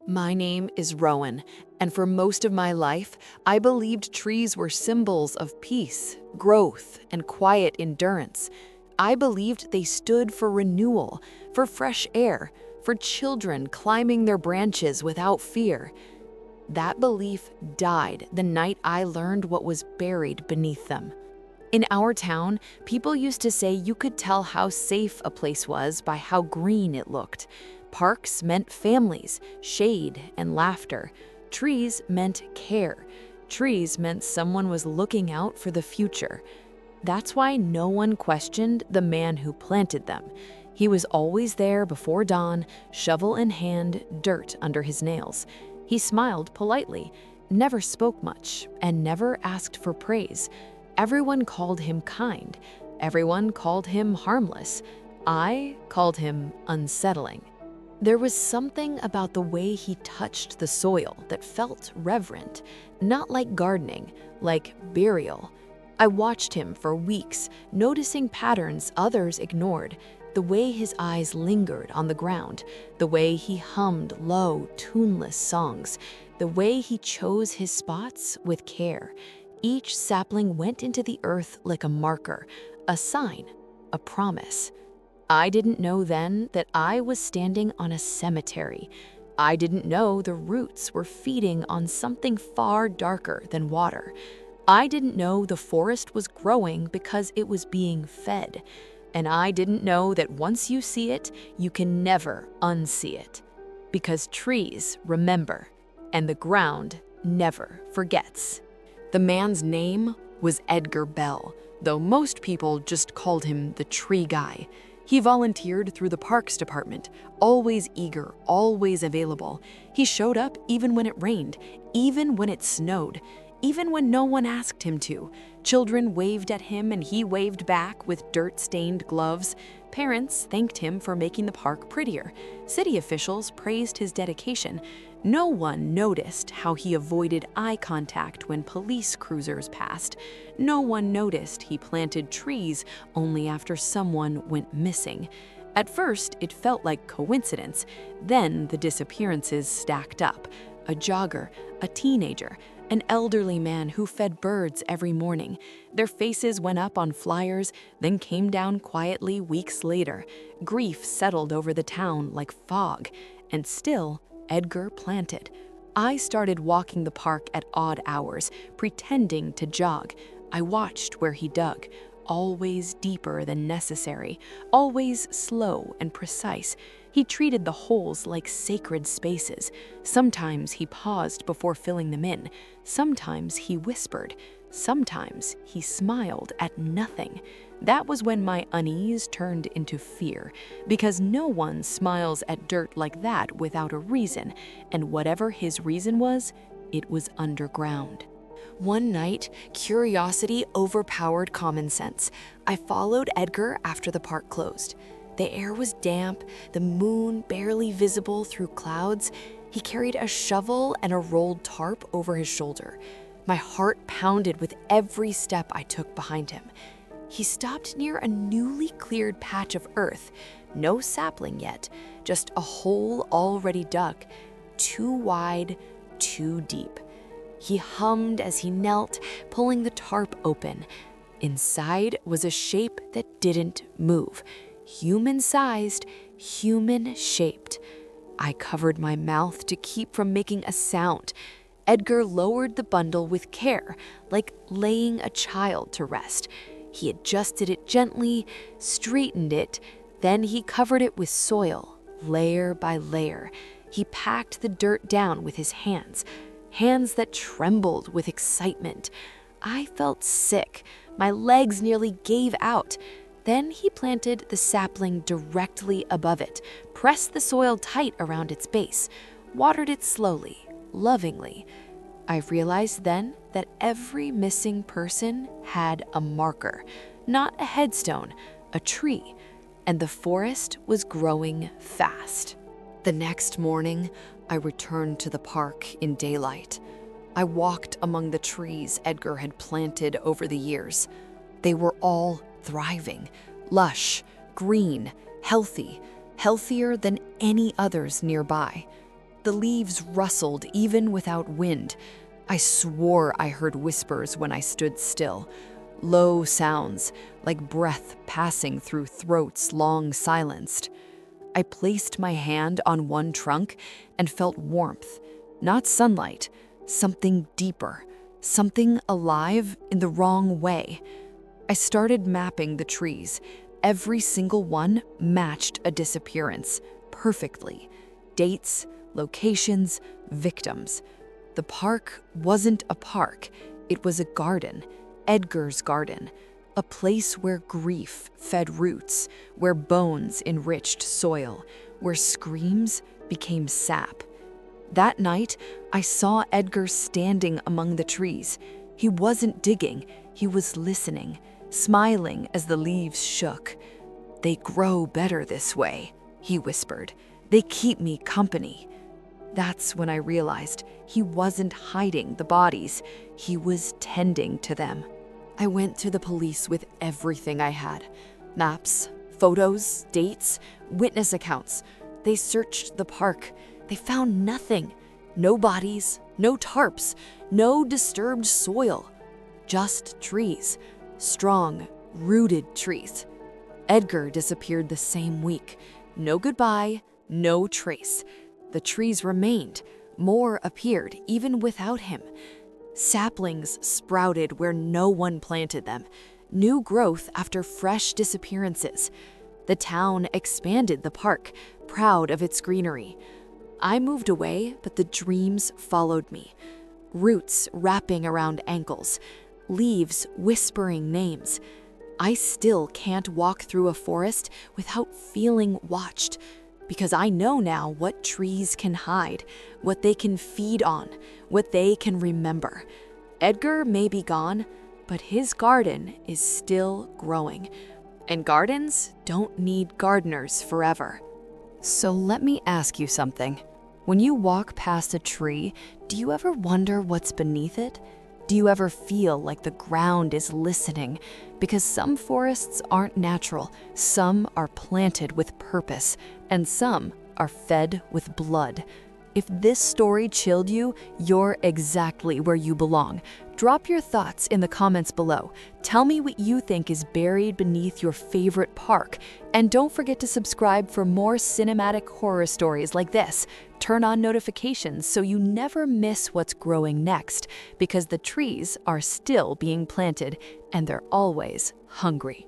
My name is Rowan, and for most of my life, I believed trees were symbols of peace, growth, and quiet endurance. I believed they stood for renewal, for fresh air, for children climbing their branches without fear. That belief died the night I learned what was buried beneath them. In our town, people used to say you could tell how safe a place was by how green it looked. Parks meant families, shade, and laughter. Trees meant care. Trees meant someone was looking out for the future. That's why no one questioned the man who planted them. He was always there before dawn, shovel in hand, dirt under his nails. He smiled politely, never spoke much, and never asked for praise. Everyone called him kind. Everyone called him harmless. I called him unsettling. There was something about the way he touched the soil that felt reverent, not like gardening, like burial. I watched him for weeks, noticing patterns others ignored, the way his eyes lingered on the ground, the way he hummed low, tuneless songs, the way he chose his spots with care. Each sapling went into the earth like a marker, a sign, a promise. I didn't know then that I was standing on a cemetery. I didn't know the roots were feeding on something far darker than water. I didn't know the forest was growing because it was being fed. And I didn't know that once you see it, you can never unsee it. Because trees remember, and the ground never forgets. The man's name was Edgar Bell, though most people just called him the tree guy. He volunteered through the parks department, always eager, always available. He showed up even when it rained, even when it snowed, even when no one asked him to. Children waved at him and he waved back with dirt-stained gloves. Parents thanked him for making the park prettier. City officials praised his dedication. No one noticed how he avoided eye contact when police cruisers passed. No one noticed he planted trees only after someone went missing. At first, it felt like coincidence. Then the disappearances stacked up. A jogger, a teenager, an elderly man who fed birds every morning. Their faces went up on flyers, then came down quietly weeks later. Grief settled over the town like fog, and still, Edgar planted. I started walking the park at odd hours, pretending to jog. I watched where he dug, always deeper than necessary, always slow and precise. He treated the holes like sacred spaces. Sometimes he paused before filling them in. Sometimes he whispered. Sometimes he smiled at nothing. That was when my unease turned into fear, because no one smiles at dirt like that without a reason, and whatever his reason was, it was underground. One night, curiosity overpowered common sense. I followed Edgar after the park closed. The air was damp, the moon barely visible through clouds. He carried a shovel and a rolled tarp over his shoulder. My heart pounded with every step I took behind him. He stopped near a newly cleared patch of earth. No sapling yet, just a hole already dug. Too wide, too deep. He hummed as he knelt, pulling the tarp open. Inside was a shape that didn't move. Human-sized, human-shaped. I covered my mouth to keep from making a sound. Edgar lowered the bundle with care, like laying a child to rest. He adjusted it gently, straightened it, then he covered it with soil, layer by layer. He packed the dirt down with his hands that trembled with excitement. I felt sick. My legs nearly gave out. Then he planted the sapling directly above it, pressed the soil tight around its base, watered it slowly, lovingly. I realized then that every missing person had a marker, not a headstone, a tree, and the forest was growing fast. The next morning, I returned to the park in daylight. I walked among the trees Edgar had planted over the years. They were all thriving, lush, green, healthy, healthier than any others nearby. The leaves rustled even without wind. I swore I heard whispers when I stood still. Low sounds, like breath passing through throats long silenced. I placed my hand on one trunk and felt warmth. Not sunlight, something deeper, something alive in the wrong way. I started mapping the trees. Every single one matched a disappearance perfectly. Dates, locations, victims. The park wasn't a park, it was a garden, Edgar's garden, a place where grief fed roots, where bones enriched soil, where screams became sap. That night, I saw Edgar standing among the trees. He wasn't digging, he was listening, smiling as the leaves shook. "They grow better this way," he whispered. "They keep me company." That's when I realized he wasn't hiding the bodies, he was tending to them. I went to the police with everything I had. Maps, photos, dates, witness accounts. They searched the park. They found nothing. No bodies, no tarps, no disturbed soil. Just trees. Strong, rooted trees. Edgar disappeared the same week. No goodbye, no trace. The trees remained. More appeared, even without him. Saplings sprouted where no one planted them. New growth after fresh disappearances. The town expanded the park, proud of its greenery. I moved away, but the dreams followed me. Roots wrapping around ankles. Leaves whispering names. I still can't walk through a forest without feeling watched. Because I know now what trees can hide, what they can feed on, what they can remember. Edgar may be gone, but his garden is still growing. And gardens don't need gardeners forever. So let me ask you something. When you walk past a tree, do you ever wonder what's beneath it? Do you ever feel like the ground is listening? Because some forests aren't natural, some are planted with purpose, and some are fed with blood. If this story chilled you, you're exactly where you belong. Drop your thoughts in the comments below. Tell me what you think is buried beneath your favorite park. And don't forget to subscribe for more cinematic horror stories like this. Turn on notifications so you never miss what's growing next, because the trees are still being planted and they're always hungry.